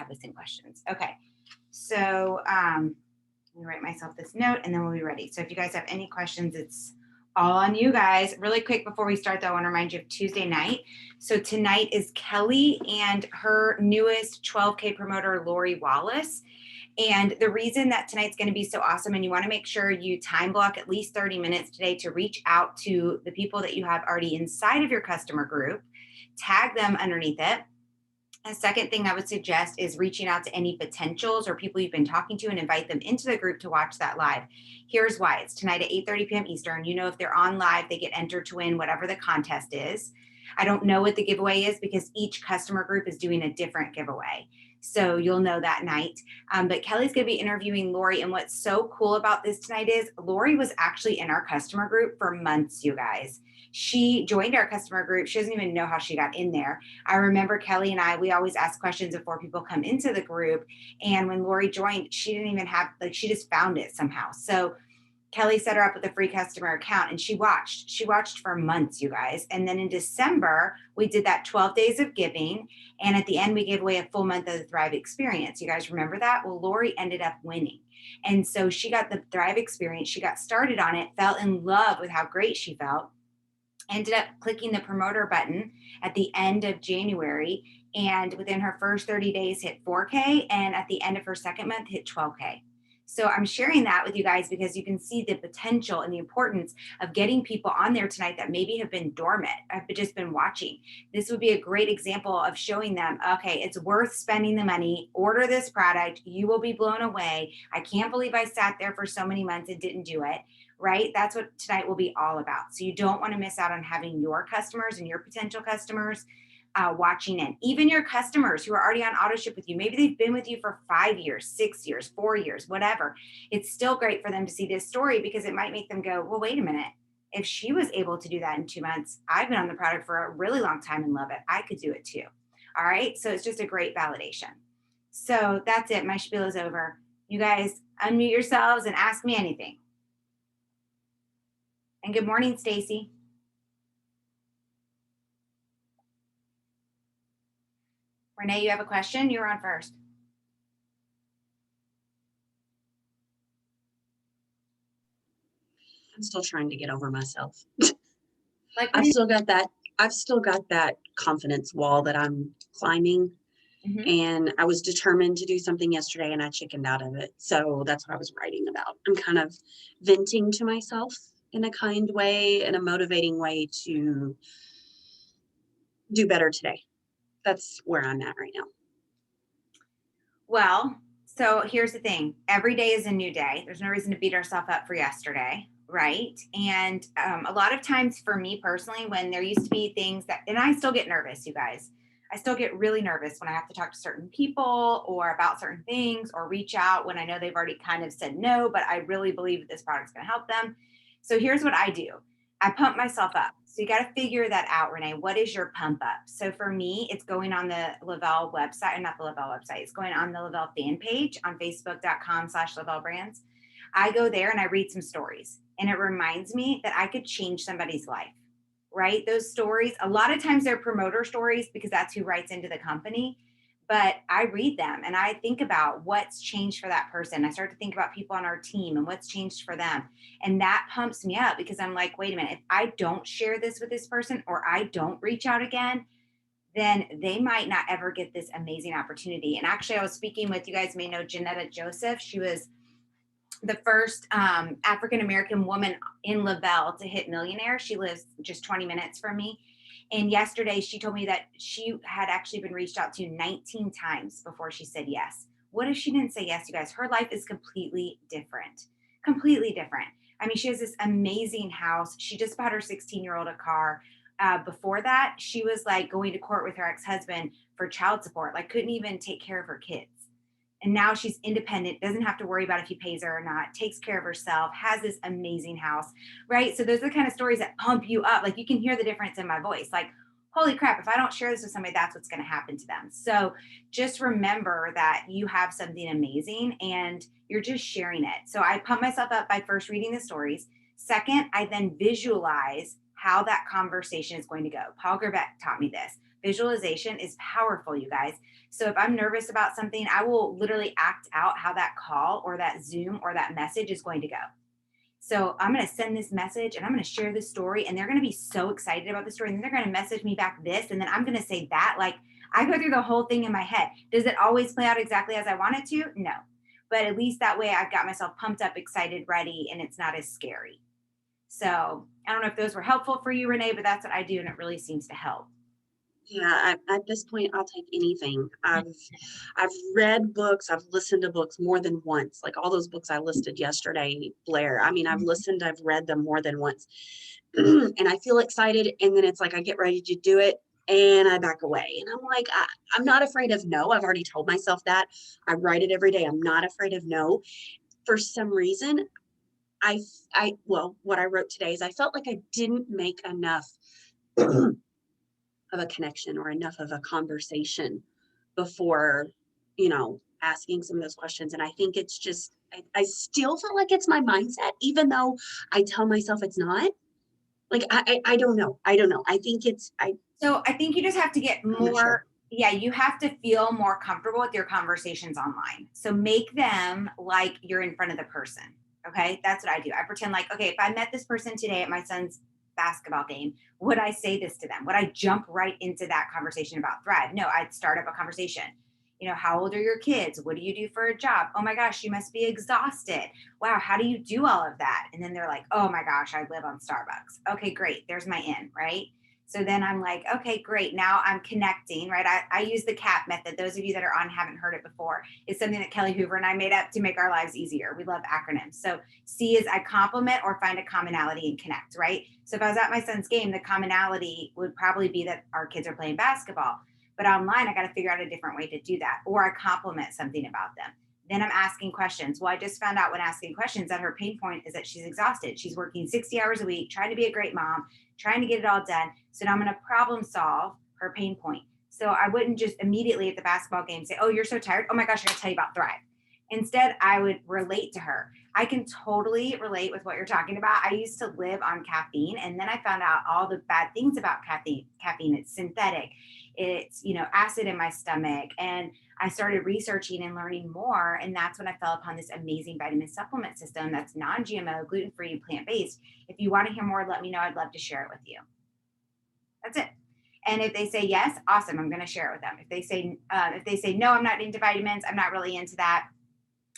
have this in questions. Okay. So let me write myself this note and then we'll be ready. So if you guys have any questions, it's all on you guys. Really quick before we start though, I want to remind you of Tuesday night. So tonight is Kelly and her newest 12K promoter, Lori Wallace. And the reason that tonight's going to be so awesome, and you want to make sure you time block at least 30 minutes today to reach out to the people that you have already inside of your customer group, tag them underneath it. A second thing I would suggest is reaching out to any potentials or people you've been talking to and invite them into the group to watch that live. Here's why. It's tonight at 8:30 p.m. Eastern. You know, if they're on live, they get entered to win whatever the contest is. I don't know what the giveaway is because each customer group is doing a different giveaway. So you'll know that night. But Kelly's going to be interviewing Lori. And what's so cool about this tonight is Lori was actually in our customer group for months, you guys. She joined our customer group. She doesn't even know how she got in there. I remember Kelly and I, we always ask questions before people come into the group. And when Lori joined, she didn't even have, like, she just found it somehow. So Kelly set her up with a free customer account and she watched for months, you guys. And then in December, we did that 12 days of giving. And at the end, we gave away a full month of the Thrive experience. You guys remember that? Well, Lori ended up winning. And so she got the Thrive experience. She got started on it, fell in love with how great she felt, ended up clicking the promoter button at the end of January. And within her first 30 days hit 4K. And at the end of her second month hit 12K. So I'm sharing that with you guys because you can see the potential and the importance of getting people on there tonight that maybe have been dormant, have just been watching. This would be a great example of showing them, okay, it's worth spending the money, order this product, you will be blown away. I can't believe I sat there for so many months and didn't do it, right? That's what tonight will be all about. So you don't want to miss out on having your customers and your potential customers watching in. Even your customers who are already on auto ship with you, maybe they've been with you for 5 years, 6 years, 4 years, whatever. It's still great for them to see this story because it might make them go, well, wait a minute. If she was able to do that in 2 months, I've been on the product for a really long time and love it. I could do it too. All right. So it's just a great validation. So that's it. My spiel is over. You guys unmute yourselves and ask me anything. And good morning, Stacy. Renee, you have a question? You're on first. I'm still trying to get over myself. Like I've still got that confidence wall that I'm climbing. Mm-hmm. And I was determined to do something yesterday and I chickened out of it. So that's what I was writing about. I'm kind of venting to myself in a kind way, in a motivating way to do better today. That's where I'm at right now. Well, so here's the thing. Every day is a new day. There's no reason to beat ourselves up for yesterday, right? And a lot of times for me personally, when there used to be things that, and I still get nervous, you guys. I still get really nervous when I have to talk to certain people or about certain things or reach out when I know they've already kind of said no, but I really believe that this product's going to help them. So here's what I do. I pump myself up. So you got to figure that out, Renee. What is your pump up? So for me, it's going on the Le-Vel website, not the Le-Vel website. It's going on the Le-Vel fan page on facebook.com/Le-Vel brands. I go there and I read some stories and it reminds me that I could change somebody's life, right? Those stories, a lot of times they're promoter stories because that's who writes into the company. But I read them and I think about what's changed for that person. I start to think about people on our team and what's changed for them. And that pumps me up because I'm like, wait a minute, if I don't share this with this person or I don't reach out again, then they might not ever get this amazing opportunity. And actually, I was speaking with, you guys may know Janetta Joseph. She was the first African-American woman in Le-Vel to hit millionaire. She lives just 20 minutes from me. And yesterday she told me that she had actually been reached out to 19 times before she said yes. What if she didn't say yes, you guys? Her life is completely different. Completely different. I mean, she has this amazing house. She just bought her 16-year-old a car. Before that, she was like going to court with her ex-husband for child support, like couldn't even take care of her kids. And now she's independent, doesn't have to worry about if he pays her or not, takes care of herself, has this amazing house, right? So those are the kind of stories that pump you up. Like you can hear the difference in my voice. Like, holy crap, if I don't share this with somebody, that's what's going to happen to them. So just remember that you have something amazing and you're just sharing it. So I pump myself up by first reading the stories. Second, I then visualize how that conversation is going to go. Paul Gerbeck taught me this. Visualization is powerful, you guys. So if I'm nervous about something, I will literally act out how that call or that Zoom or that message is going to go. So I'm going to send this message and I'm going to share this story, and they're going to be so excited about the story. And then they're going to message me back this, and then I'm going to say that. Like, I go through the whole thing in my head. Does it always play out exactly as I want it to? No. But at least that way I've got myself pumped up, excited, ready, and it's not as scary. So I don't know if those were helpful for you, Renee, but that's what I do. And it really seems to help. Yeah, at this point, I'll take anything. I've read books, I've listened to books more than once. Like all those books I listed yesterday, Blair. I mean, I've listened, I've read them more than once. And I feel excited, and then it's like I get ready to do it and I back away. And I'm like, I'm not afraid of no. I've already told myself that. I write it every day. I'm not afraid of no. For some reason, well, what I wrote today is I felt like I didn't make enough of a connection or enough of a conversation before, asking some of those questions. And I think it's just, I still feel like it's my mindset, even though I tell myself it's not. Like, I don't know. I don't know. I think So I think you just have to get I'm not more, sure. yeah, you have to feel more comfortable with your conversations online. So make them like you're in front of the person. Okay. That's what I do. I pretend like, okay, if I met this person today at my son's basketball game, would I say this to them? Would I jump right into that conversation about Thrive? No, I'd start up a conversation. How old are your kids? What do you do for a job? Oh my gosh, you must be exhausted. Wow, how do you do all of that? And then they're like, oh my gosh, I live on Starbucks. Okay, great. There's my in, right? So then I'm like, okay, great. Now I'm connecting, right? I use the CAP method. Those of you that are on haven't heard it before. It's something that Kelly Hoover and I made up to make our lives easier. We love acronyms. So C is I compliment or find a commonality and connect, right? So if I was at my son's game, the commonality would probably be that our kids are playing basketball. But online, I got to figure out a different way to do that. Or I compliment something about them. Then I'm asking questions. Well, I just found out when asking questions that her pain point is that she's exhausted. She's working 60 hours a week, trying to be a great mom, trying to get it all done. So now I'm going to problem solve her pain point. So I wouldn't just immediately at the basketball game say, oh, you're so tired. Oh my gosh, I got to tell you about Thrive. Instead, I would relate to her. I can totally relate with what you're talking about. I used to live on caffeine, and then I found out all the bad things about caffeine. It's synthetic. It's, acid in my stomach. And I started researching and learning more. And that's when I fell upon this amazing vitamin supplement system that's non-GMO, gluten-free, plant-based. If you want to hear more, let me know. I'd love to share it with you. That's it. And if they say yes, awesome. I'm going to share it with them. If they say no, I'm not into vitamins, I'm not really into that.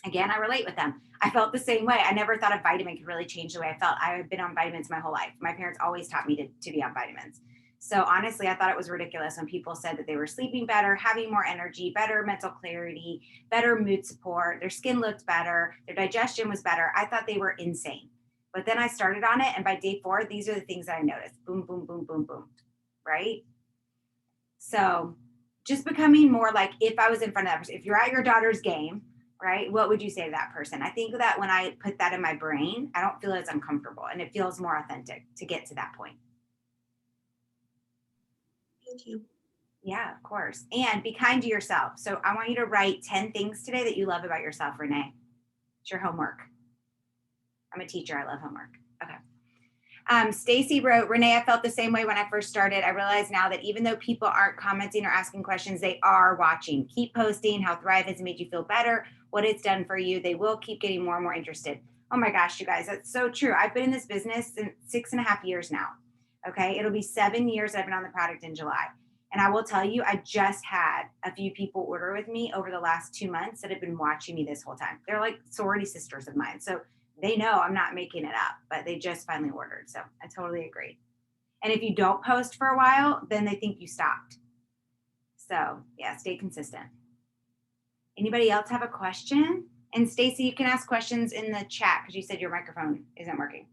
Again, I relate with them. I felt the same way. I never thought a vitamin could really change the way I felt. I've been on vitamins my whole life. My parents always taught me to be on vitamins. So honestly, I thought it was ridiculous when people said that they were sleeping better, having more energy, better mental clarity, better mood support, their skin looked better, their digestion was better. I thought they were insane. But then I started on it, and by day 4, these are the things that I noticed. Boom, boom, boom, boom, boom. Right? So just becoming more like if I was in front of that person, if you're at your daughter's game, right, what would you say to that person? I think that when I put that in my brain, I don't feel as uncomfortable, and it feels more authentic to get to that point. Thank you. Yeah, of course. And be kind to yourself. So I want you to write 10 things today that you love about yourself, Renee. It's your homework. I'm a teacher. I love homework. Okay. Stacy wrote, Renee, I felt the same way when I first started. I realize now that even though people aren't commenting or asking questions, they are watching. Keep posting how Thrive has made you feel better, what it's done for you. They will keep getting more and more interested. Oh my gosh, you guys, that's so true. I've been in this business since 6.5 years now. Okay. It'll be 7 years I've been on the product in July. And I will tell you, I just had a few people order with me over the last 2 months that have been watching me this whole time. They're like sorority sisters of mine. So they know I'm not making it up, but they just finally ordered. So I totally agree. And if you don't post for a while, then they think you stopped. So yeah, stay consistent. Anybody else have a question? And Stacy, you can ask questions in the chat because you said your microphone isn't working.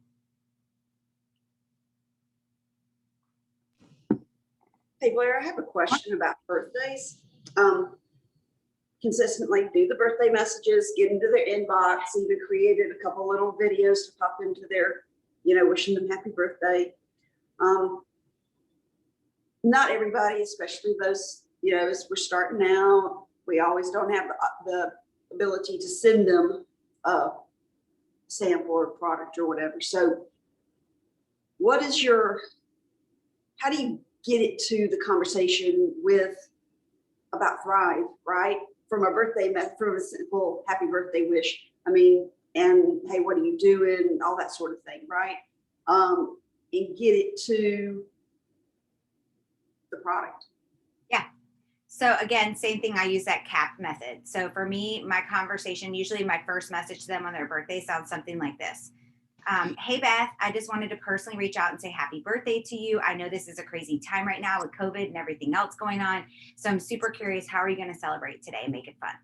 Hey Blair, I have a question about birthdays. Consistently do the birthday messages, get into their inbox, even created a couple little videos to pop into their, wishing them happy birthday. Not everybody, especially those, as we're starting out, we always don't have the ability to send them a sample or product or whatever. So how do you get it to the conversation about Thrive, right? From a from a simple happy birthday wish. I mean, and hey, what are you doing? All that sort of thing, right? And get it to the product. Yeah. So again, same thing. I use that CAP method. So for me, my conversation, usually my first message to them on their birthday sounds something like this. Hey Beth, I just wanted to personally reach out and say happy birthday to you. I know this is a crazy time right now with COVID and everything else going on. So I'm super curious, how are you going to celebrate today and make it fun?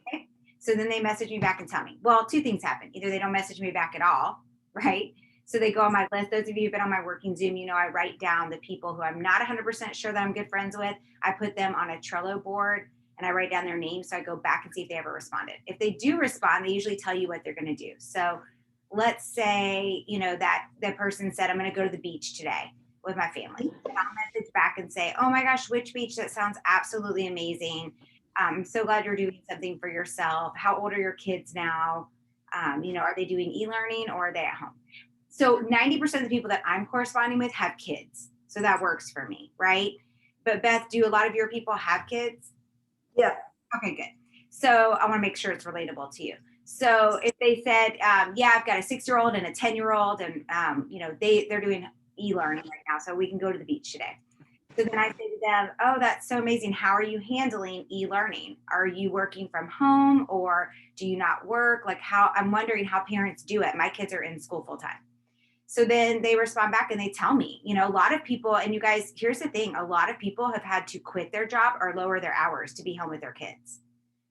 Okay. So then they message me back and tell me, well, two things happen. Either they don't message me back at all, right? So they go on my list. Those of you who've been on my working Zoom, you know, I write down the people who I'm not 100% sure that I'm good friends with. I put them on a Trello board and I write down their names. So I go back and see if they ever responded. If they do respond, they usually tell you what they're going to do. So let's say, you know, that the person said, I'm going to go to the beach today with my family. I'll message back and say, oh my gosh, which beach? That sounds absolutely amazing. I'm so glad you're doing something for yourself. How old are your kids now? You know, are they doing e-learning or are they at home? So 90% of the people that I'm corresponding with have kids. So that works for me, right? But Beth, do a lot of your people have kids? Yeah. Okay, good. So I want to make sure it's relatable to you. So if they said, yeah, I've got a 6-year-old and a 10-year-old and, you know, they're doing e-learning right now, so we can go to the beach today. So then I say to them, oh, that's so amazing. How are you handling e-learning? Are you working from home or do you not work? Like I'm wondering how parents do it. My kids are in school full time. So then they respond back and they tell me, you know, a lot of people, and you guys, here's the thing, a lot of people have had to quit their job or lower their hours to be home with their kids.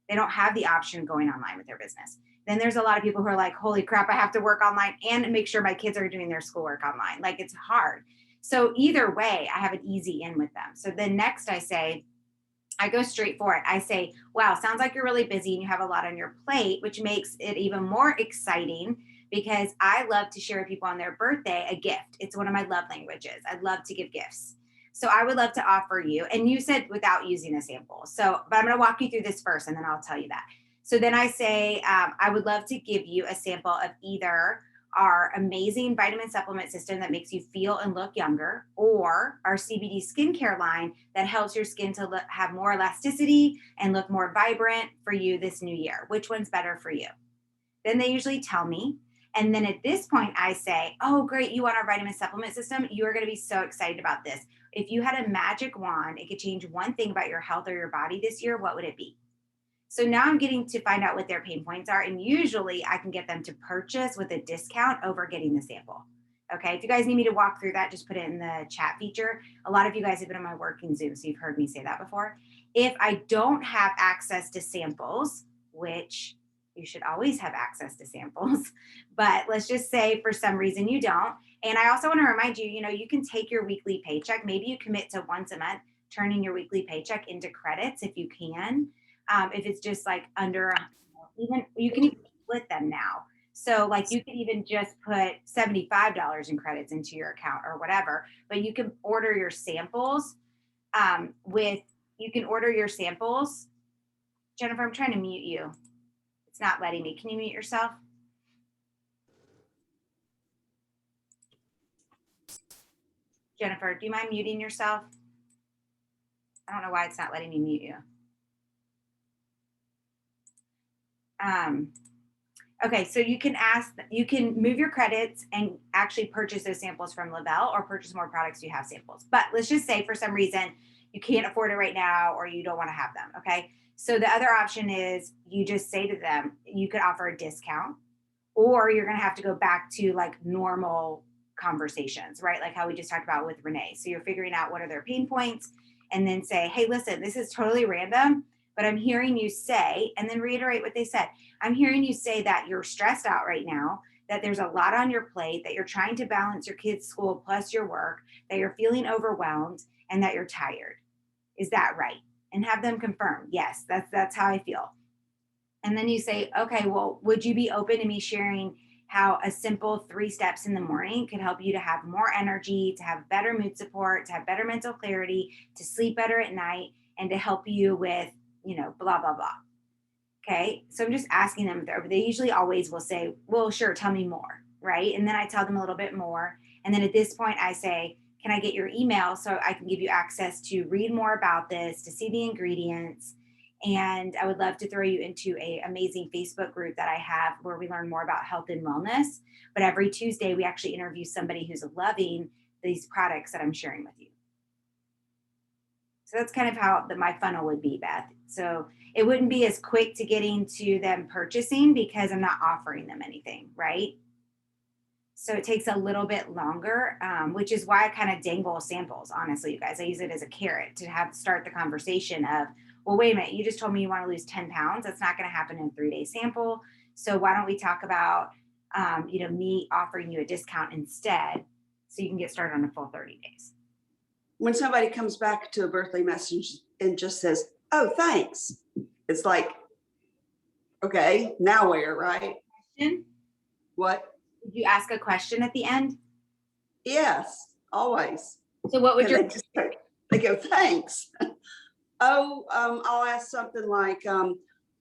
They don't have the option of going online with their business. Then there's a lot of people who are like, holy crap, I have to work online and make sure my kids are doing their schoolwork online. Like it's hard. So either way, I have an easy in with them. So then next I go straight for it. I say, wow, sounds like you're really busy and you have a lot on your plate, which makes it even more exciting because I love to share with people on their birthday a gift. It's one of my love languages. I love to give gifts. So I would love to offer you, and you said without using a sample. So, but I'm going to walk you through this first and then I'll tell you that. So then I say, I would love to give you a sample of either our amazing vitamin supplement system that makes you feel and look younger, or our CBD skincare line that helps your skin to have more elasticity and look more vibrant for you this new year. Which one's better for you? Then they usually tell me. And then at this point, I say, oh, great, you want our vitamin supplement system? You are going to be so excited about this. If you had a magic wand, it could change one thing about your health or your body this year, what would it be? So now I'm getting to find out what their pain points are. And usually I can get them to purchase with a discount over getting the sample. Okay. If you guys need me to walk through that, just put it in the chat feature. A lot of you guys have been on my working Zoom, so you've heard me say that before. If I don't have access to samples, which you should always have access to samples, but let's just say for some reason you don't. And I also want to remind you, you know, you can take your weekly paycheck. Maybe you commit to once a month, turning your weekly paycheck into credits if you can. If it's just like under, even you can even split them now. So like you could even just put $75 in credits into your account or whatever, but you can order your samples you can order your samples. Jennifer, I'm trying to mute you. It's not letting me. Can you mute yourself? Jennifer, do you mind muting yourself? I don't know why it's not letting me mute you. Okay, so you can move your credits and actually purchase those samples from Le-Vel or purchase more products you have samples. But let's just say for some reason you can't afford it right now or you don't want to have them, okay? So the other option is you just say to them, you could offer a discount, or you're going to have to go back to like normal conversations, right? Like how we just talked about with Renee. So you're figuring out what are their pain points and then say, hey, listen, this is totally random, but I'm hearing you say, and then reiterate what they said. I'm hearing you say that you're stressed out right now, that there's a lot on your plate, that you're trying to balance your kids' school plus your work, that you're feeling overwhelmed, and that you're tired. Is that right? And have them confirm, yes, that's how I feel. And then you say, okay, well, would you be open to me sharing how a simple 3 steps in the morning could help you to have more energy, to have better mood support, to have better mental clarity, to sleep better at night, and to help you with, you know, blah, blah, blah. Okay. So I'm just asking them, they usually always will say, well, sure, tell me more. Right. And then I tell them a little bit more. And then at this point I say, can I get your email so I can give you access to read more about this, to see the ingredients? And I would love to throw you into a amazing Facebook group that I have where we learn more about health and wellness. But every Tuesday, we actually interview somebody who's loving these products that I'm sharing with you. So that's kind of how my funnel would be, Beth. So it wouldn't be as quick to getting to them purchasing because I'm not offering them anything, right? So it takes a little bit longer, which is why I kind of dangle samples. Honestly, you guys, I use it as a carrot to have start the conversation of, well, wait a minute, you just told me you want to lose 10 pounds. That's not going to happen in a 3-day sample. So why don't we talk about, me offering you a discount instead, so you can get started on a full 30 days. When somebody comes back to a birthday message and just says, "Oh, thanks," it's like, okay, now where, right? Question? What? Did you ask a question at the end? Yes, always. So what would And your they go, "Thanks." Oh, I'll ask something like,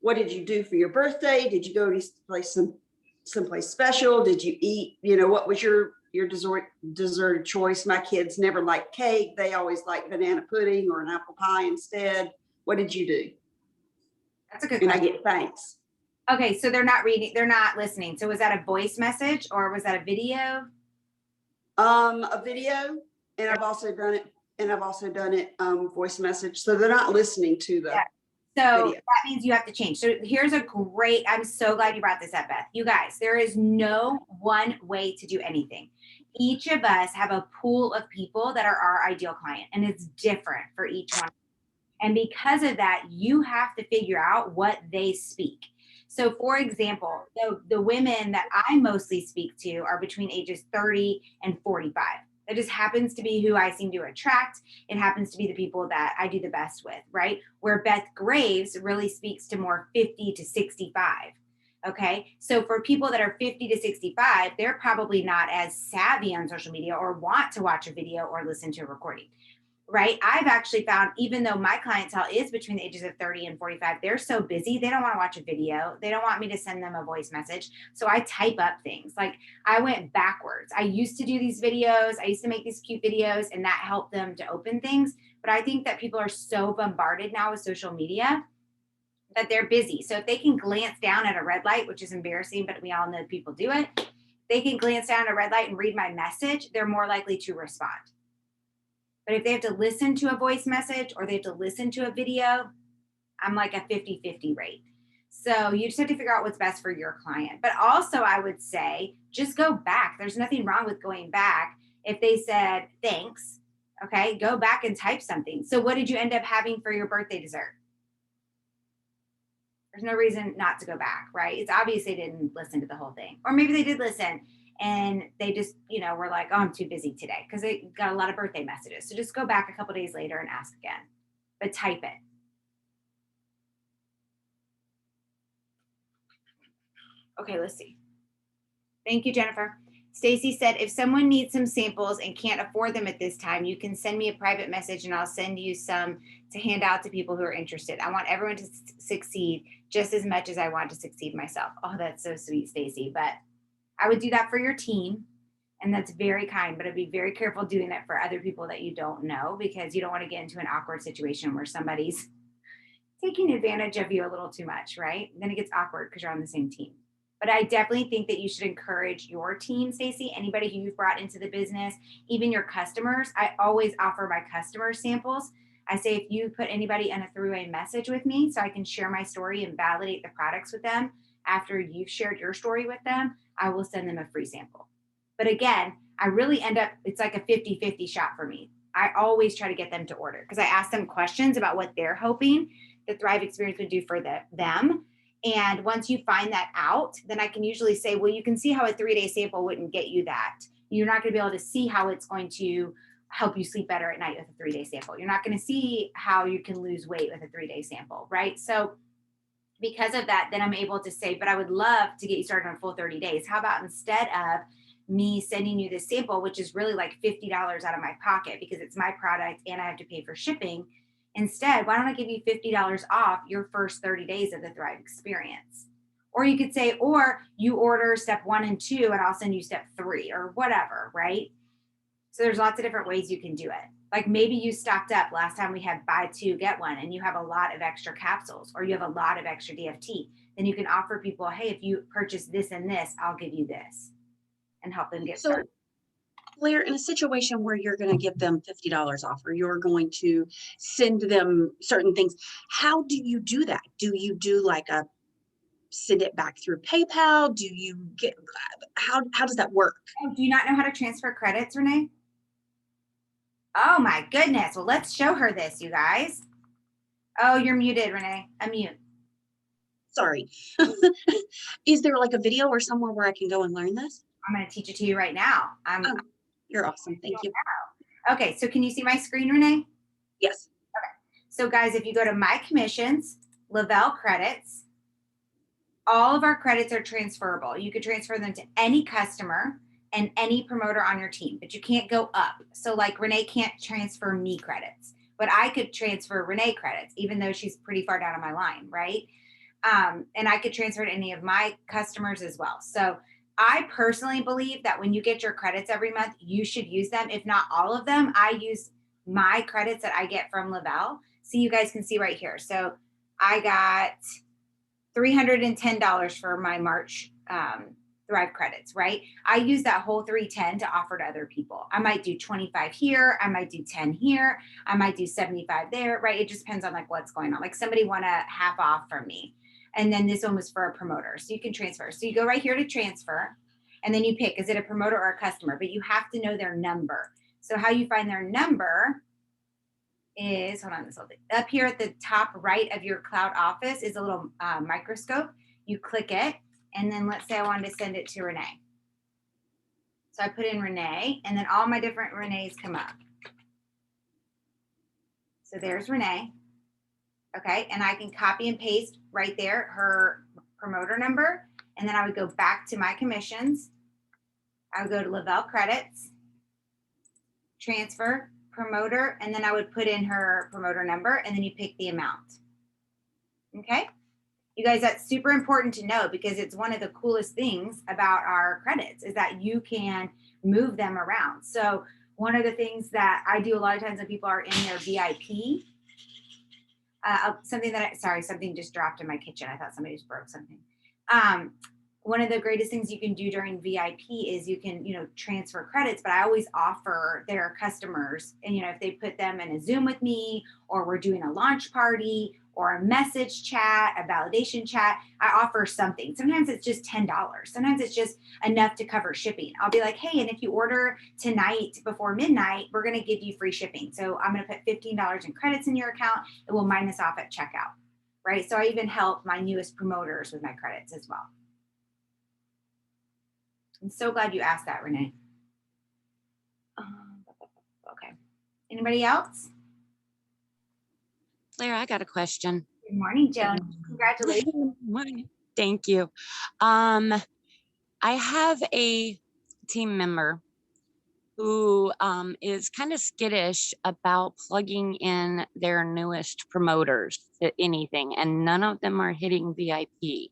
"What did you do for your birthday? Did you go to someplace special? Did you eat? What was your dessert choice? My kids never like cake; they always like banana pudding or an apple pie instead. What did you do?" That's a good And I question. get thanks. Okay, so they're not reading, they're not listening. So was that a voice message or was that a video? A video, and I've also done it voice message, so they're not listening to the Yeah. So video. that means you have to change. So here's I'm so glad you brought this up, Beth. You guys, there is no one way to do anything. Each of us have a pool of people that are our ideal client, and it's different for each one. And because of that, you have to figure out what they speak. So, for example, the women that I mostly speak to are between ages 30 and 45. That just happens to be who I seem to attract. It happens to be the people that I do the best with, right? Where Beth Graves really speaks to more 50 to 65. Okay. So for people that are 50 to 65, they're probably not as savvy on social media or want to watch a video or listen to a recording, right? I've actually found, even though my clientele is between the ages of 30 and 45, they're so busy, they don't want to watch a video. They don't want me to send them a voice message. So I type up things. Like, I went backwards. I used to do these videos. I used to make these cute videos, and that helped them to open things. But I think that people are so bombarded now with social media that they're busy. So if they can glance down at a red light, which is embarrassing, but we all know people do it, they can glance down at a red light and read my message, they're more likely to respond. But if they have to listen to a voice message or they have to listen to a video, I'm like a 50-50 rate. So you just have to figure out what's best for your client. But also, I would say just go back. There's nothing wrong with going back. If they said thanks, okay, go back and type something. So what did you end up having for your birthday dessert? There's no reason not to go back, right? It's obvious they didn't listen to the whole thing. Or maybe they did listen and they just, were like, oh, I'm too busy today, because they got a lot of birthday messages. So just go back a couple days later and ask again, but type it. Okay, let's see. Thank you, Jennifer. Stacy said, if someone needs some samples and can't afford them at this time, you can send me a private message and I'll send you some to hand out to people who are interested. I want everyone to succeed just as much as I want to succeed myself. Oh, that's so sweet, Stacy. But I would do that for your team, and that's very kind, but I'd be very careful doing it for other people that you don't know, because you don't want to get into an awkward situation where somebody's taking advantage of you a little too much, right? Then it gets awkward because you're on the same team. But I definitely think that you should encourage your team, Stacy, anybody who you've brought into the business, even your customers. I always offer my customers samples. I say, if you put anybody in a three-way message with me so I can share my story and validate the products with them after you've shared your story with them, I will send them a free sample. But again, I really end up, it's like a 50-50 shot for me. I always try to get them to order because I ask them questions about what they're hoping the Thrive experience would do for them. And once you find that out, then I can usually say, well, you can see how a 3-day sample wouldn't get you that. You're not going to be able to see how it's going to help you sleep better at night with a 3-day sample. You're not going to see how you can lose weight with a 3-day sample, right? So because of that, then I'm able to say, but I would love to get you started on a full 30 days. How about, instead of me sending you this sample, which is really like $50 out of my pocket because it's my product and I have to pay for shipping, instead, why don't I give you $50 off your first 30 days of the Thrive experience? Or you could say, or you order step 1 and 2 and I'll send you step 3 or whatever, right? So there's lots of different ways you can do it. Like maybe you stocked up last time we had buy two, get one, and you have a lot of extra capsules or you have a lot of extra DFT. Then you can offer people, hey, if you purchase this and this, I'll give you this and help them get So started. Blair, in a situation where you're going to give them $50 off or you're going to send them certain things, how do you do that? Do you do like a send it back through PayPal? Do you get, how does that work? Oh, do you not know how to transfer credits, Renee? Oh my goodness. Well, let's show her this, you guys. Oh, you're muted, Renee. Unmute. Sorry. Is there like a video or somewhere where I can go and learn this? I'm going to teach it to you right now. Oh, you're awesome. Thank you. Okay, so can you see my screen, Renee? Yes. So guys, if you go to My Commissions, Lavelle Credits, all of our credits are transferable. You could transfer them to any customer and any promoter on your team, but you can't go up. So like Renee can't transfer me credits, but I could transfer Renee credits, even though she's pretty far down on my line, right? And I could transfer to any of my customers as well. So I personally believe that when you get your credits every month, you should use them. If not all of them, I use my credits that I get from Lavelle. So you guys can see right here. So I got $310 for my March Thrive credits, right? I use that whole 310 to offer to other people. I might do 25 here. I might do 10 here. I might do 75 there, right? It just depends on like what's going on. Like somebody won a half off from me. And then this one was for a promoter. So you can transfer. So you go right here to transfer and then you pick, is it a promoter or a customer? But you have to know their number. So how you find their number is, hold on, this little thing. Up here at the top right of your cloud office is a little microscope. You click it, and then let's say I wanted to send it to Renee. So I put in Renee, and then all my different Renees come up. So there's Renee. Okay, and I can copy and paste right there her promoter number, and then I would go back to My Commissions. I would go to Lavelle Credits, transfer, promoter, and then I would put in her promoter number, and then you pick the amount. Okay, you guys, that's super important to know because it's one of the coolest things about our credits is that you can move them around. So one of the things that I do a lot of times when people are in their VIP, something just dropped in my kitchen. I thought somebody just broke something. One of the greatest things you can do during VIP is you can, transfer credits, but I always offer their customers, and, if they put them in a Zoom with me, or we're doing a launch party or a message chat, a validation chat, I offer something. Sometimes it's just $10. Sometimes it's just enough to cover shipping. I'll be like, hey, and if you order tonight before midnight, we're going to give you free shipping. So I'm going to put $15 in credits in your account. It will minus off at checkout, right? So I even help my newest promoters with my credits as well. I'm so glad you asked that, Renee. Okay. Anybody else? Blair, I got a question. Good morning, Joan. Congratulations. Morning. Thank you. I have a team member who is kind of skittish about plugging in their newest promoters to anything, and none of them are hitting VIP.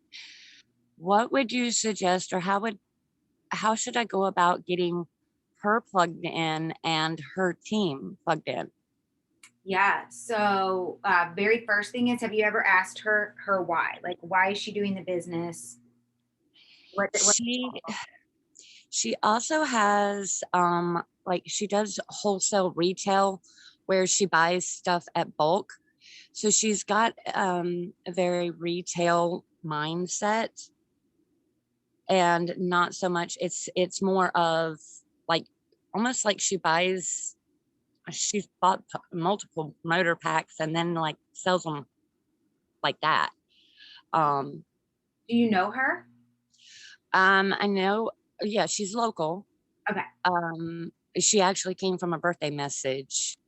What would you suggest, or how should I go about getting her plugged in and her team plugged in? Yeah. So very first thing is, have you ever asked her why? Like, why is she doing the business? She also has she does wholesale retail where she buys stuff at bulk. So she's got a very retail mindset, and not so much it's more of like almost like she's bought multiple motor packs and then like sells them like that. Do you know her? I know, yeah, she's local. Okay. She actually came from a birthday message.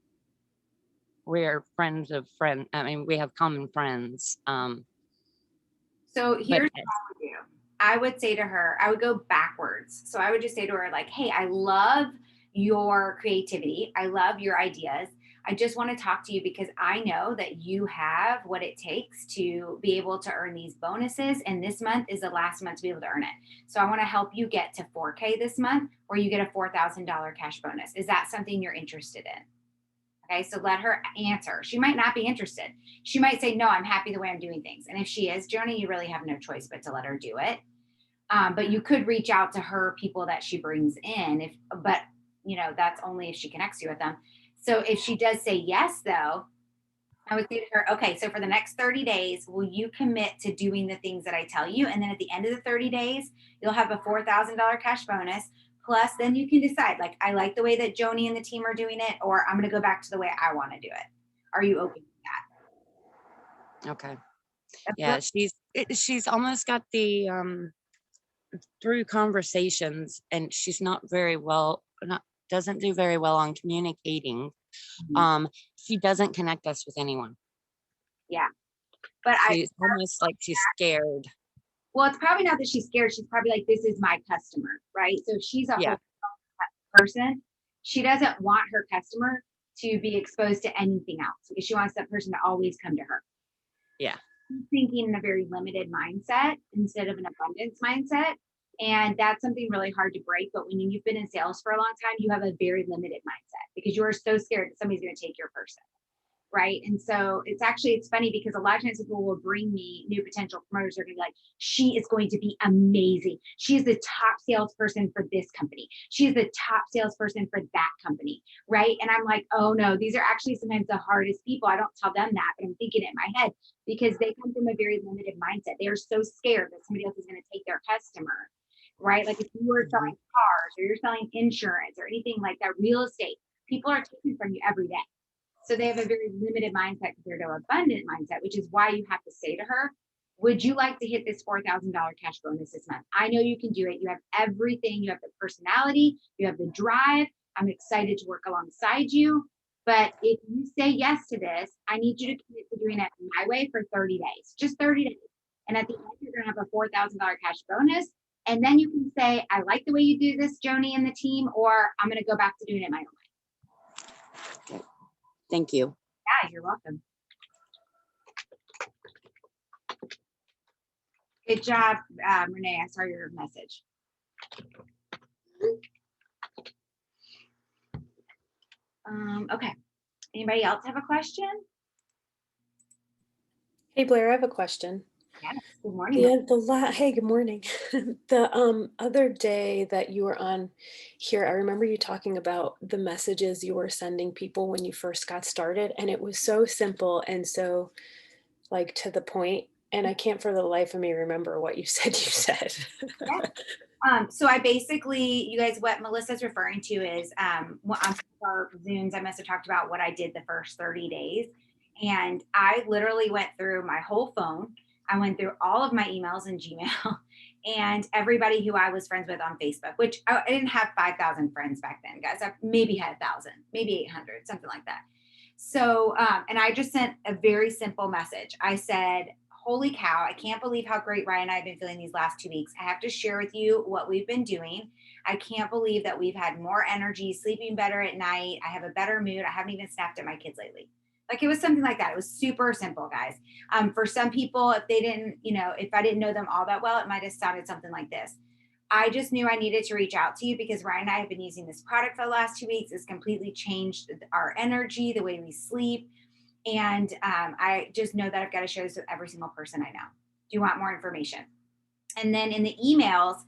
We're friends of friends. I mean, we have common friends. So here's what I would do. I would say to her, I would go backwards. So I would just say to her, like, hey, I love your creativity. I love your ideas. I just want to talk to you because I know that you have what it takes to be able to earn these bonuses. And this month is the last month to be able to earn it. So I want to help you get to 4K this month, or you get a $4,000 cash bonus. Is that something you're interested in? Okay, so let her answer. She might not be interested. She might say, no, I'm happy the way I'm doing things. And if she is, Joni, you really have no choice but to let her do it. But you could reach out to her people that she brings in, but that's only if she connects you with them. So if she does say yes, though, I would say to her, okay, so for the next 30 days, will you commit to doing the things that I tell you? And then at the end of the 30 days, you'll have a $4,000 cash bonus. Plus, then you can decide, like, I like the way that Joni and the team are doing it, or I'm going to go back to the way I want to do it. Are you open to that? Okay. Yeah, she's almost got the through conversations, and she's doesn't do very well on communicating. She doesn't connect us with anyone. Yeah. But she's almost like she's scared. Well, it's probably not that she's scared. She's probably like, this is my customer, right? So if she's a Yeah. whole person, she doesn't want her customer to be exposed to anything else because she wants that person to always come to her. Yeah. She's thinking in a very limited mindset instead of an abundance mindset. And that's something really hard to break. But when you've been in sales for a long time, you have a very limited mindset because you are so scared that somebody's going to take your person. Right. And so it's funny because a lot of times people will bring me new potential promoters. They're going to be like, she is going to be amazing. She is the top salesperson for this company. She is the top salesperson for that company. Right. And I'm like, oh no, these are actually sometimes the hardest people. I don't tell them that, but I'm thinking it in my head because they come from a very limited mindset. They are so scared that somebody else is going to take their customer. Right. Like if you were selling cars or you're selling insurance or anything like that, real estate, people are taking from you every day. So they have a very limited mindset compared to an abundant mindset, which is why you have to say to her, would you like to hit this $4,000 cash bonus this month? I know you can do it. You have everything. You have the personality. You have the drive. I'm excited to work alongside you. But if you say yes to this, I need you to commit to doing it my way for 30 days, just 30 days. And at the end, you're going to have a $4,000 cash bonus. And then you can say, I like the way you do this, Joni and the team, or I'm going to go back to doing it my own way. Okay. Thank you. Yeah, you're welcome. Good job, Renee. I saw your message. Okay. Anybody else have a question? Hey Blair, I have a question. Yeah. Good morning. Hey, good morning. The other day that you were on here, I remember you talking about the messages you were sending people when you first got started, and it was so simple and so like to the point. And I can't for the life of me remember what you said. Yeah. So I basically, you guys, what Melissa's referring to is on our Zooms, I must have talked about what I did the first 30 days. And I literally went through my whole phone. I went through all of my emails in Gmail and everybody who I was friends with on Facebook, which I didn't have 5,000 friends back then, guys. I maybe had 1,000, maybe 800, something like that. So, and I just sent a very simple message. I said, holy cow, I can't believe how great Ryan and I have been feeling these last 2 weeks. I have to share with you what we've been doing. I can't believe that we've had more energy, sleeping better at night. I have a better mood. I haven't even snapped at my kids lately. Like it was something like that. It was super simple, guys. For some people, if they didn't, if I didn't know them all that well, it might have sounded something like this. I just knew I needed to reach out to you because Ryan and I have been using this product for the last 2 weeks. It's completely changed our energy, the way we sleep. And I just know that I've got to share this with every single person I know. Do you want more information? And then in the emails,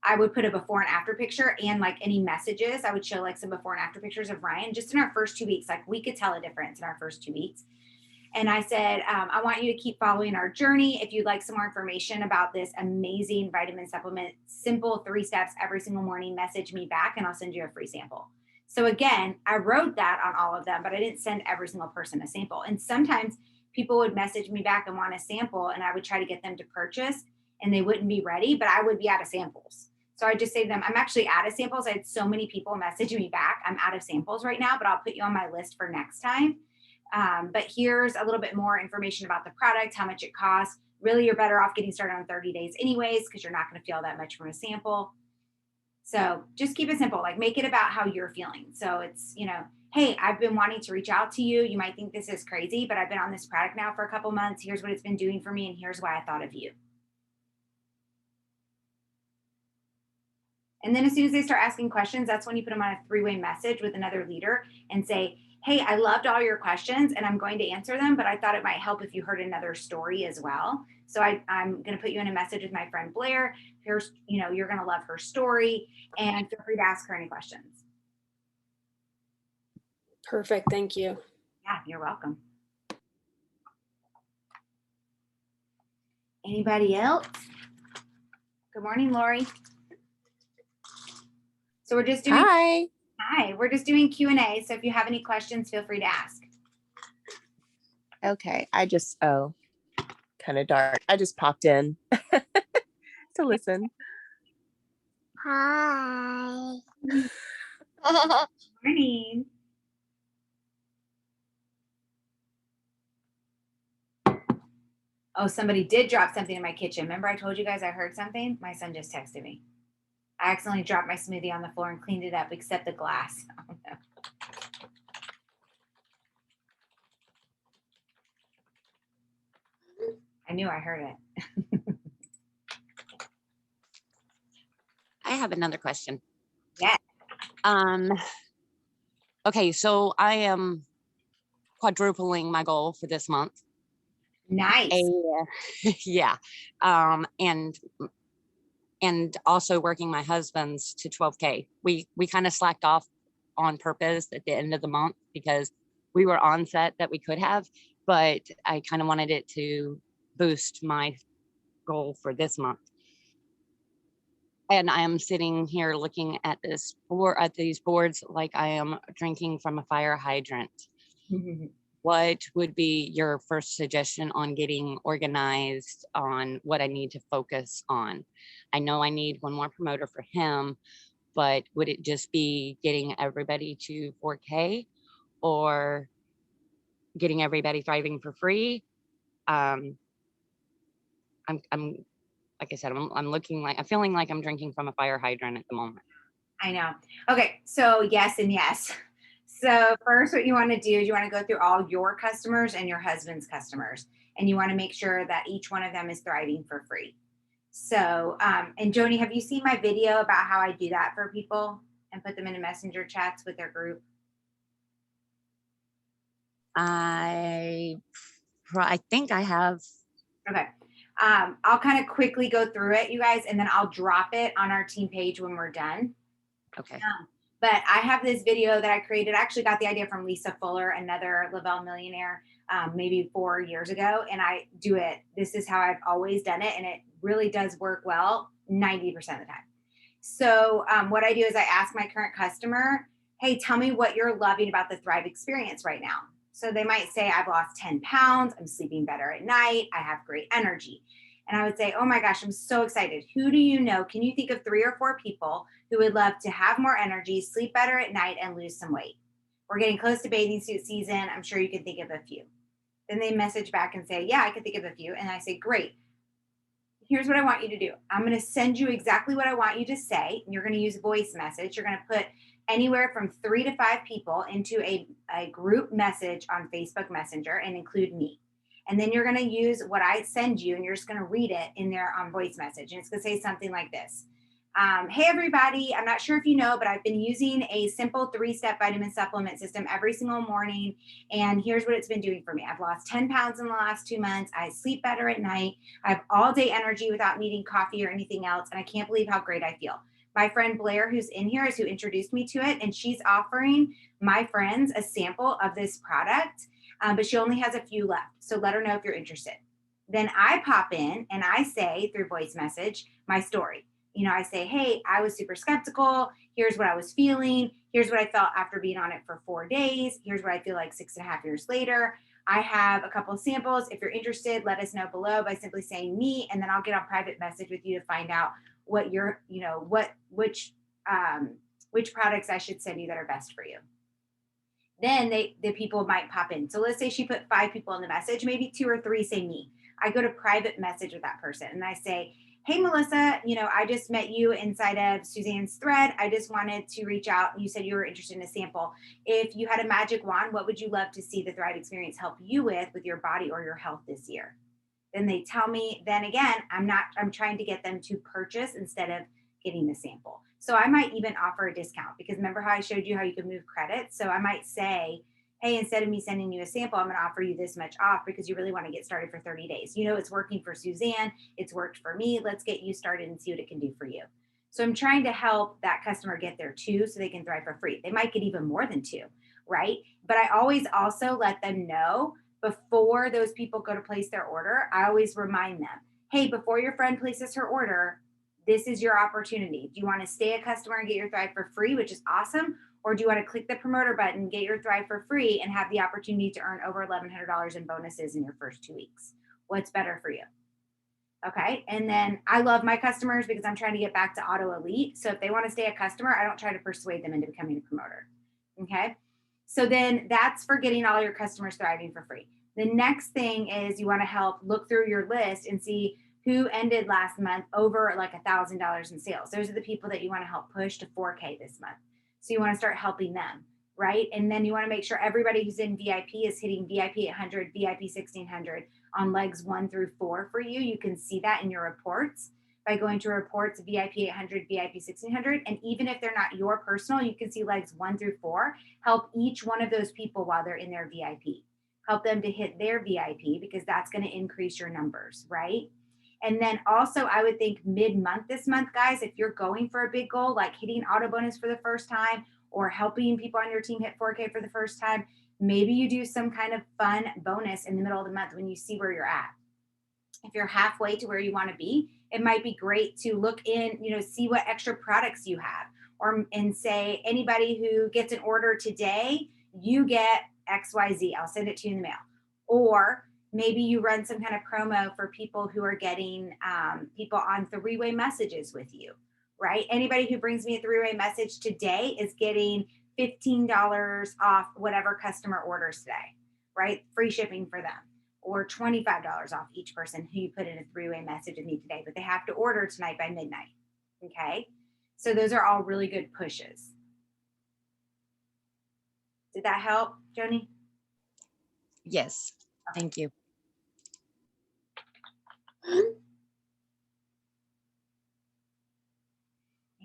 I would put a before and after picture and like any messages. I would show like some before and after pictures of Ryan just in our first 2 weeks. Like we could tell a difference in our first 2 weeks. And I said, I want you to keep following our journey. If you'd like some more information about this amazing vitamin supplement, simple 3 steps every single morning, message me back and I'll send you a free sample. So again, I wrote that on all of them, but I didn't send every single person a sample. And sometimes people would message me back and want a sample and I would try to get them to purchase and they wouldn't be ready, but I would be out of samples. So I just say to them, I'm actually out of samples. I had so many people message me back. I'm out of samples right now, but I'll put you on my list for next time. But here's a little bit more information about the product, how much it costs. Really, you're better off getting started on 30 days anyways, because you're not going to feel that much from a sample. So just keep it simple, like make it about how you're feeling. So it's, hey, I've been wanting to reach out to you. You might think this is crazy, but I've been on this product now for a couple months. Here's what it's been doing for me, and here's why I thought of you. And then as soon as they start asking questions, that's when you put them on a three-way message with another leader and say, hey, I loved all your questions and I'm going to answer them, but I thought it might help if you heard another story as well. So I'm going to put you in a message with my friend Blair. Here's, you're going to love her story, and feel free to ask her any questions. Perfect. Thank you. Yeah, you're welcome. Anybody else? Good morning, Lori. So we're just doing Hi, we're just doing Q&A. So if you have any questions, feel free to ask. Okay, kind of dark. I just popped in to listen. Hi. Morning. Oh, somebody did drop something in my kitchen. Remember I told you guys I heard something? My son just texted me. I accidentally dropped my smoothie on the floor and cleaned it up, except the glass. Oh, no. I knew I heard it. I have another question. Yeah. Okay, so I am quadrupling my goal for this month. Nice. Yeah. And also working my husband's to 12K. We kind of slacked off on purpose at the end of the month because we were on set that we could have, but I kind of wanted it to boost my goal for this month. And I am sitting here looking at these boards like I am drinking from a fire hydrant. What would be your first suggestion on getting organized on what I need to focus on? I know I need one more promoter for him, but would it just be getting everybody to 4K or getting everybody thriving for free? I'm like I said, I'm feeling like I'm drinking from a fire hydrant at the moment. I know. Okay, so yes and yes. So first, what you want to do is you want to go through all your customers and your husband's customers, and you want to make sure that each one of them is thriving for free. So, and Joni, have you seen my video about how I do that for people and put them into messenger chats with their group? I think I have. Okay. I'll kind of quickly go through it, you guys, and then I'll drop it on our team page when we're done. Okay. But I have this video that I created. I actually got the idea from Lisa Fuller, another Lavelle millionaire, maybe 4 years ago. And I do it. This is how I've always done it. And it really does work well 90% of the time. So what I do is I ask my current customer, hey, tell me what you're loving about the Thrive experience right now. So they might say, I've lost 10 pounds. I'm sleeping better at night. I have great energy. And I would say, oh my gosh, I'm so excited. Who do you know? Can you think of 3 or 4 people who would love to have more energy, sleep better at night, and lose some weight? We're getting close to bathing suit season. I'm sure you can think of a few. Then they message back and say, yeah, I can think of a few. And I say, great. Here's what I want you to do. I'm going to send you exactly what I want you to say. And you're going to use a voice message. You're going to put anywhere from 3 to 5 people into a group message on Facebook Messenger and include me. And then you're going to use what I send you, and you're just going to read it in there on voice message. And it's going to say something like this. Hey, everybody, I'm not sure if you know, but I've been using a simple 3-step vitamin supplement system every single morning. And here's what it's been doing for me. I've lost 10 pounds in the last 2 months. I sleep better at night. I have all day energy without needing coffee or anything else. And I can't believe how great I feel. My friend Blair, who's in here, is who introduced me to it. And she's offering my friends a sample of this product. But she only has a few left. So let her know if you're interested. Then I pop in and I say through voice message, my story. I say, hey, I was super skeptical. Here's what I was feeling. Here's what I felt after being on it for 4 days. Here's what I feel like 6.5 years later. I have a couple of samples. If you're interested, let us know below by simply saying me. And then I'll get on private message with you to find out what your, which products I should send you that are best for you. Then the people might pop in. So let's say she put 5 people in the message, maybe 2 or 3 say me. I go to private message with that person and I say, hey, Melissa, I just met you inside of Suzanne's thread. I just wanted to reach out. You said you were interested in a sample. If you had a magic wand, what would you love to see the Thrive experience help you with your body or your health this year? Then they tell me, then again, I'm trying to get them to purchase instead of getting the sample. So I might even offer a discount, because remember how I showed you how you can move credits? So I might say, hey, instead of me sending you a sample, I'm going to offer you this much off because you really want to get started for 30 days. It's working for Suzanne. It's worked for me. Let's get you started and see what it can do for you. So I'm trying to help that customer get there too, so they can thrive for free. They might get even more than 2, right? But I always also let them know before those people go to place their order. I always remind them, hey, before your friend places her order, this is your opportunity. Do you want to stay a customer and get your Thrive for free, which is awesome? Or do you want to click the promoter button, get your Thrive for free, and have the opportunity to earn over $1,100 in bonuses in your first 2 weeks? What's better for you? Okay. And then I love my customers because I'm trying to get back to Auto Elite. So if they want to stay a customer, I don't try to persuade them into becoming a promoter. Okay. So then that's for getting all your customers thriving for free. The next thing is you want to help look through your list and see who ended last month over like $1,000 in sales. Those are the people that you want to help push to 4K this month. So you want to start helping them, right? And then you want to make sure everybody who's in VIP is hitting VIP 800, VIP 1600 on legs 1 through 4 for you. You can see that in your reports by going to reports, VIP 800, VIP 1600. And even if they're not your personal, you can see legs 1 through 4. Help each one of those people while they're in their VIP. Help them to hit their VIP, because that's going to increase your numbers, right? And then also I would think mid-month this month, guys, if you're going for a big goal, like hitting auto bonus for the first time or helping people on your team hit 4K for the first time, maybe you do some kind of fun bonus in the middle of the month when you see where you're at. If you're halfway to where you want to be, it might be great to look in, see what extra products you have, and say, anybody who gets an order today, you get XYZ. I'll send it to you in the mail. Or maybe you run some kind of promo for people who are getting people on 3-way messages with you, right? Anybody who brings me a 3-way message today is getting $15 off whatever customer orders today, right? Free shipping for them, or $25 off each person who you put in a 3-way message with me today, but they have to order tonight by midnight, okay? So those are all really good pushes. Did that help, Joni? Yes. Thank you.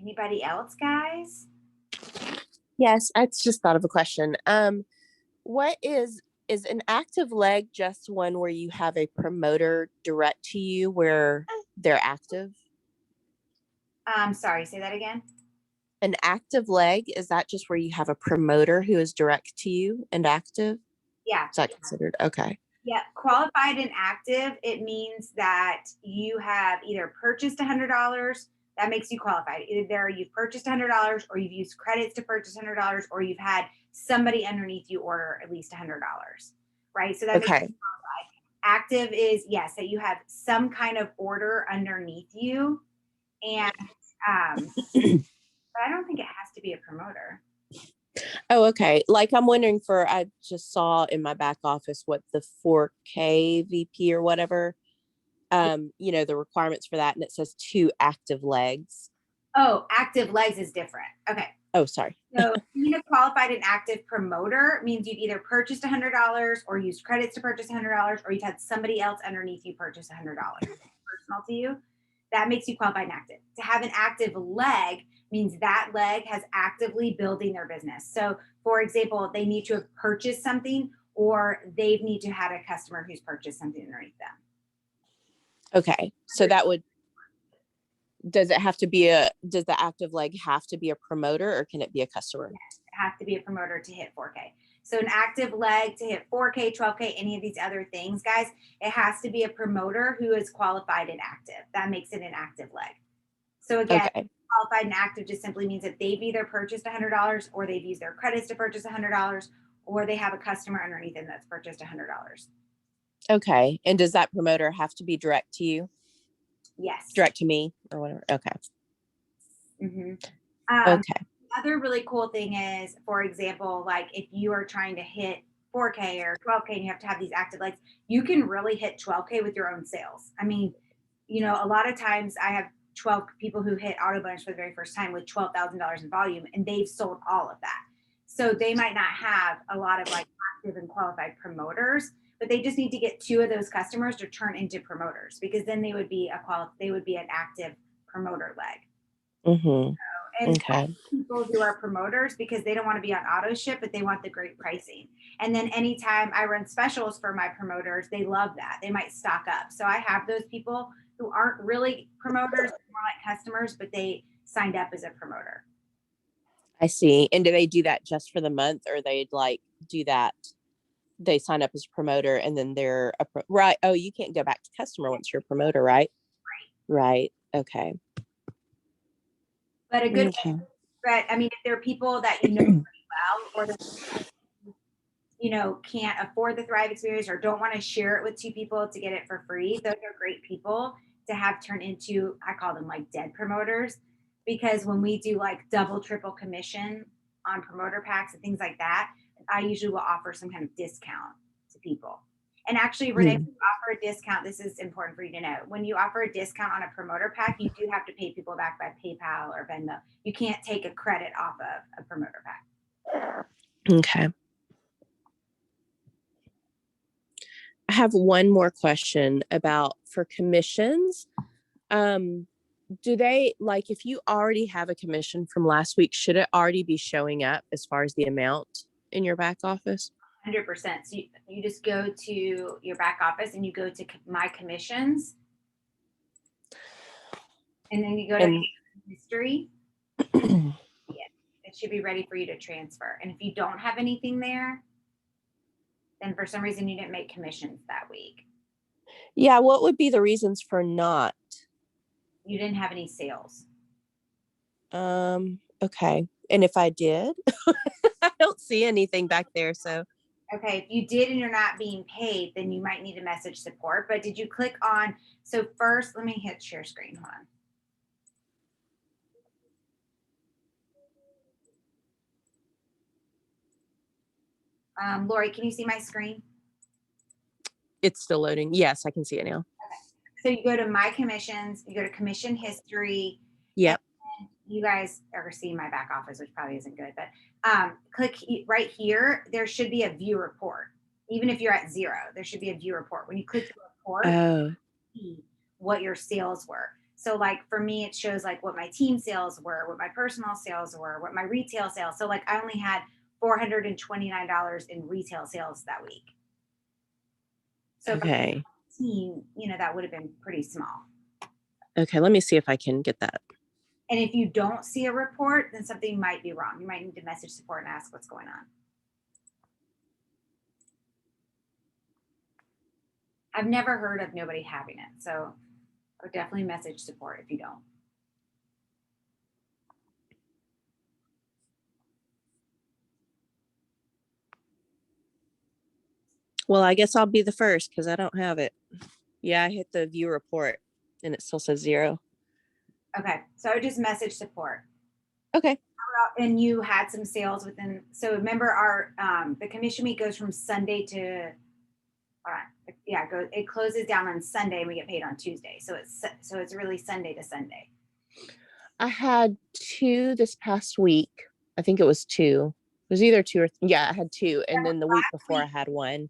Anybody else, guys? Yes, I just thought of a question. What is an active leg just one where you have a promoter direct to you where they're active? Sorry, say that again. An active leg, is that just where you have a promoter who is direct to you and active? Yeah. Is that considered? Okay. Yeah, qualified and active, it means that you have either purchased $100, that makes you qualified. Either you've purchased $100, or you've used credits to purchase $100, or you've had somebody underneath you order at least $100, right? So that makes you Okay. qualified. Active is, yes, that you have some kind of order underneath you. And but I don't think it has to be a promoter. Oh, okay. Like I'm wondering I just saw in my back office what the 4K VP or whatever, the requirements for that. And it says 2 active legs. Oh, active legs is different. Okay. Oh, sorry. So being a qualified and active promoter means you've either purchased $100 or used credits to purchase $100, or you've had somebody else underneath you purchase $100 personal to you. That makes you qualified and active. To have an active leg means that leg has actively building their business. So for example, they need to have purchased something, or they need to have a customer who's purchased something underneath them. Okay. So does the active leg have to be a promoter, or can it be a customer? Yes, it has to be a promoter to hit 4K. So an active leg to hit 4K, 12K, any of these other things, guys, it has to be a promoter who is qualified and active. That makes it an active leg. So again, Okay. qualified and active just simply means that they've either purchased $100, or they've used their credits to purchase $100, or they have a customer underneath them that's purchased $100. Okay. And does that promoter have to be direct to you? Yes. Direct to me or whatever? Okay. Mm-hmm. Okay. Other really cool thing is, for example, like if you are trying to hit 4K or 12K and you have to have these active legs, you can really hit 12K with your own sales. I mean, you know, a lot of times I have 12 people who hit auto bonus for the very first time with $12,000 in volume, and they've sold all of that. So they might not have a lot of like active and qualified promoters, but they just need to get 2 of those customers to turn into promoters, because then they would be an active promoter leg. Mm-hmm. And Okay. people who are promoters, because they don't want to be on auto ship, but they want the great pricing. And then anytime I run specials for my promoters, they love that. They might stock up. So I have those people who aren't really promoters, more like customers, but they signed up as a promoter. I see. And do they do that just for the month, or they'd like do that? They sign up as a promoter and then they're right. Oh, you can't go back to customer once you're a promoter, right? Right. Okay. But a good, Okay. but I mean, if there are people that you know pretty well, or that, you know, can't afford the Thrive experience or don't want to share it with 2 people to get it for free, those are great people to have turn into, I call them like dead promoters, because when we do like double, triple commission on promoter packs and things like that, I usually will offer some kind of discount to people. And actually, Renee, when you offer a discount, this is important for you to know. When you offer a discount on a promoter pack, you do have to pay people back by PayPal or Venmo. You can't take a credit off of a promoter pack. Okay. I have one more question about for commissions. Do they, like, if you already have a commission from last week, should it already be showing up as far as the amount in your back office? 100%. So you just go to your back office and you go to my commissions, and then you go to history. It should be ready for you to transfer. And if you don't have anything there, then for some reason you didn't make commissions that week. Yeah. What would be the reasons for not? You didn't have any sales. Okay. And if I did, I don't see anything back there. So Okay, if you did and you're not being paid, then you might need to message support. But did you click on, so first, let me hit share screen, hold on. Lori, can you see my screen? it's still loading. Yes, I can see it now. So you go to my commissions, you go to commission history. Yep. You guys are seeing my back office, which probably isn't good, but click right here. There should be a view report. Even if you're at 0, there should be a view report. When you click the report, Oh, see what your sales were. So like for me, it shows like what my team sales were, what my personal sales were, what my retail sales. So like I only had $429 in retail sales that week. So okay. team, you know, that would have been pretty small. Okay. Let me see if I can get that. And if you don't see a report, then something might be wrong. You might need to message support and ask what's going on. I've never heard of nobody having it. So I would definitely message support if you don't. Well, I guess I'll be the first because I don't have it. Yeah, I hit the view report and it still says 0. Okay, so I would just message support. Okay. And you had some sales within, so remember our, the commission week goes from Sunday to, it closes down on Sunday and we get paid on Tuesday. So it's really Sunday to Sunday. I had 2 this past week. I think it was 2. It was either 2 or yeah, I had 2. And then the week before I had 1.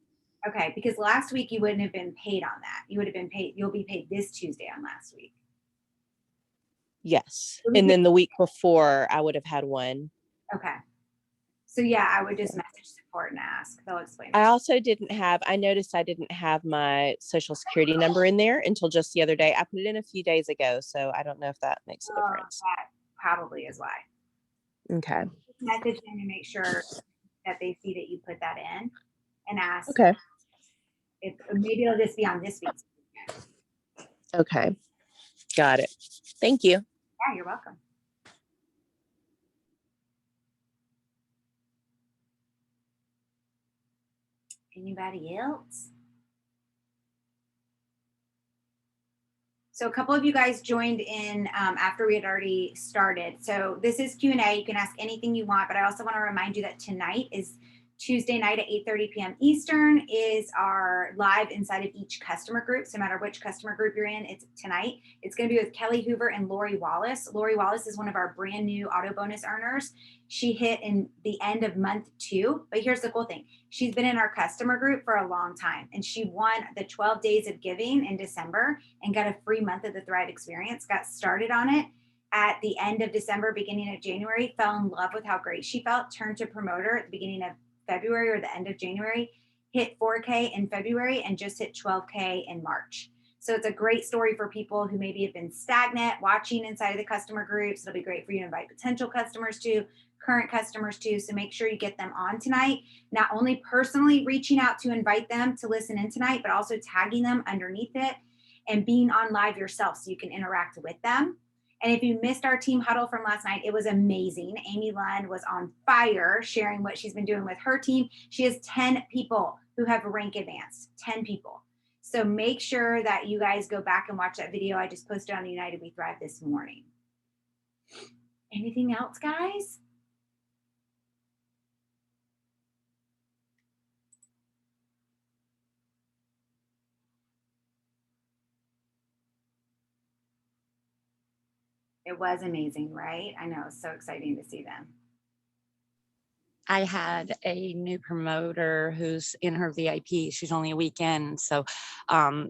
Okay, because last week you wouldn't have been paid on that. You would have been paid, you'll be paid this Tuesday on last week. Yes. And then the week before I would have had 1. Okay. So yeah, I would just message support and ask. They'll explain. I also didn't have, I noticed I didn't have my social security number in there until just the other day. I put it in a few days ago. So I don't know if that makes a difference. That probably is why. Okay. Just message them to make sure that they see that you put that in and ask. Okay. If maybe it'll just be on this week's. Okay. Got it. Thank you. Yeah, you're welcome. Anybody else? So a couple of you guys joined in after we had already started. So this is Q&A. You can ask anything you want, but I also want to remind you that tonight is Tuesday night at 8:30 p.m. Eastern is our live inside of each customer group. So no matter which customer group you're in, it's tonight. It's going to be with Kelly Hoover and Lori Wallace. Lori Wallace is one of our brand new auto bonus earners. She hit in the end of month 2. But here's the cool thing. She's been in our customer group for a long time, and she won the 12 days of giving in December and got a free month of the Thrive experience, got started on it at the end of December, beginning of January, fell in love with how great she felt, turned to promoter at the beginning of February or the end of January, hit 4K in February, and just hit 12K in March. So it's a great story for people who maybe have been stagnant watching inside of the customer groups. It'll be great for you to invite potential customers to, current customers too. So make sure you get them on tonight, not only personally reaching out to invite them to listen in tonight, but also tagging them underneath it and being on live yourself so you can interact with them. And if you missed our team huddle from last night, it was amazing. Amy Lund was on fire sharing what she's been doing with her team. She has 10 people who have rank advanced, 10 people. So make sure that you guys go back and watch that video I just posted on the United We Thrive this morning. Anything else, guys? It was amazing, right? I know, it's so exciting to see them. I had a new promoter who's in her VIP. She's only a weekend. So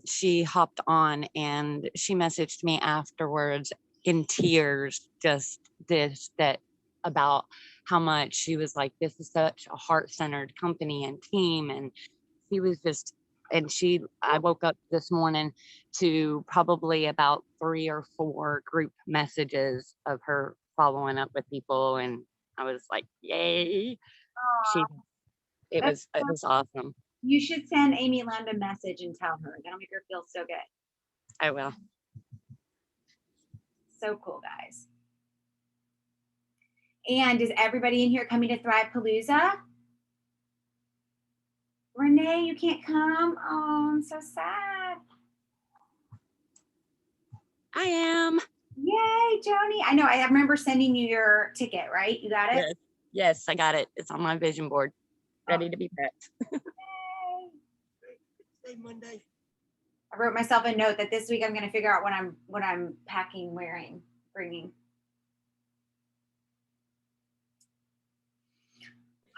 she hopped on and she messaged me afterwards in tears, just that about how much she was like, this is such a heart-centered company and team. And she was just, I woke up this morning to probably about 3 or 4 group messages of her following up with people. And I was like, yay. It was awesome. You should send Amy Lund a message and tell her. That'll make her feel so good. I will. So cool, guys. And is everybody in here coming to Thrive Palooza? Renee, you can't come. Oh, I'm so sad. I am. Yay, Joni. I know. I remember sending you your ticket, right? You got it? Yes, I got it. It's on my vision board, ready to be packed. Monday. I wrote myself a note that this week I'm going to figure out what I'm packing, wearing, bringing.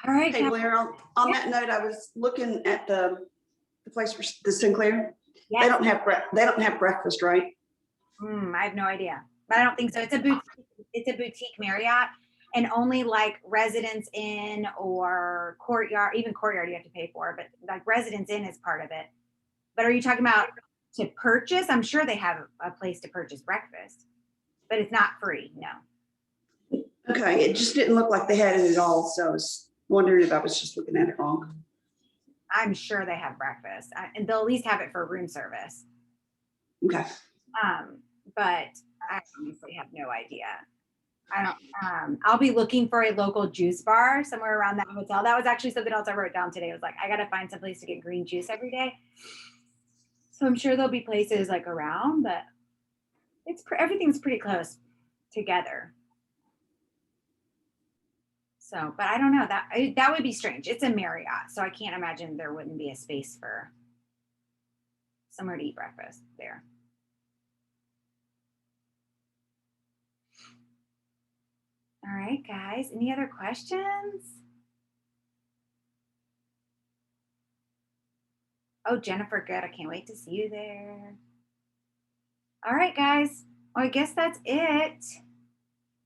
All right. Hey, Blair, on that note, I was looking at the place for the Sinclair. Yes. They don't have breakfast, right? I have no idea, but I don't think so. It's a boutique Marriott, and only like Residence Inn or Courtyard, even Courtyard you have to pay for, but like Residence Inn is part of it. But are you talking about to purchase? I'm sure they have a place to purchase breakfast, but it's not free. No. Okay, it just didn't look like they had it at all, so I was wondering if I was just looking at it wrong. I'm sure they have breakfast, and they'll at least have it for room service. Okay. But I honestly have no idea. I don't. I'll be looking for a local juice bar somewhere around that hotel. That was actually something else I wrote down today. I was like, I gotta find some place to get green juice every day. So I'm sure there'll be places like around, but everything's pretty close together. So, but I don't know, that would be strange. It's a Marriott, so I can't imagine there wouldn't be a space for somewhere to eat breakfast there. All right, guys, any other questions? Oh, Jennifer, good. I can't wait to see you there. All right, guys. Well, I guess that's it.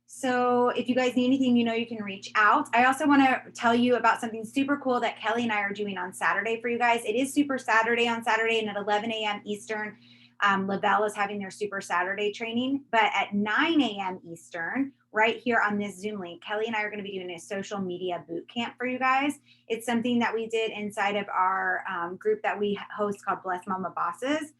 So if you guys need anything, you can reach out. I also want to tell you about something super cool that Kelly and I are doing on Saturday for you guys. It is Super Saturday on Saturday, and at 11 a.m. Eastern, Lavelle is having their Super Saturday training. But at 9 a.m. Eastern, right here on this Zoom link, Kelly and I are going to be doing a social media boot camp for you guys. It's something that we did inside of our group that we host called Bless Mama Bosses.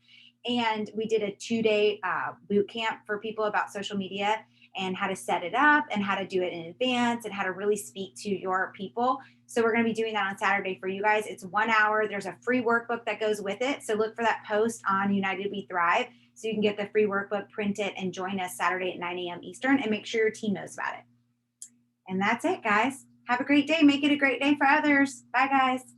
And we did a 2-day boot camp for people about social media and how to set it up and how to do it in advance and how to really speak to your people. So we're going to be doing that on Saturday for you guys. It's 1 hour. There's a free workbook that goes with it. So look for that post on United We Thrive so you can get the free workbook, print it, and join us Saturday at 9 a.m. Eastern, and make sure your team knows about it. And that's it, guys. Have a great day. Make it a great day for others. Bye, guys.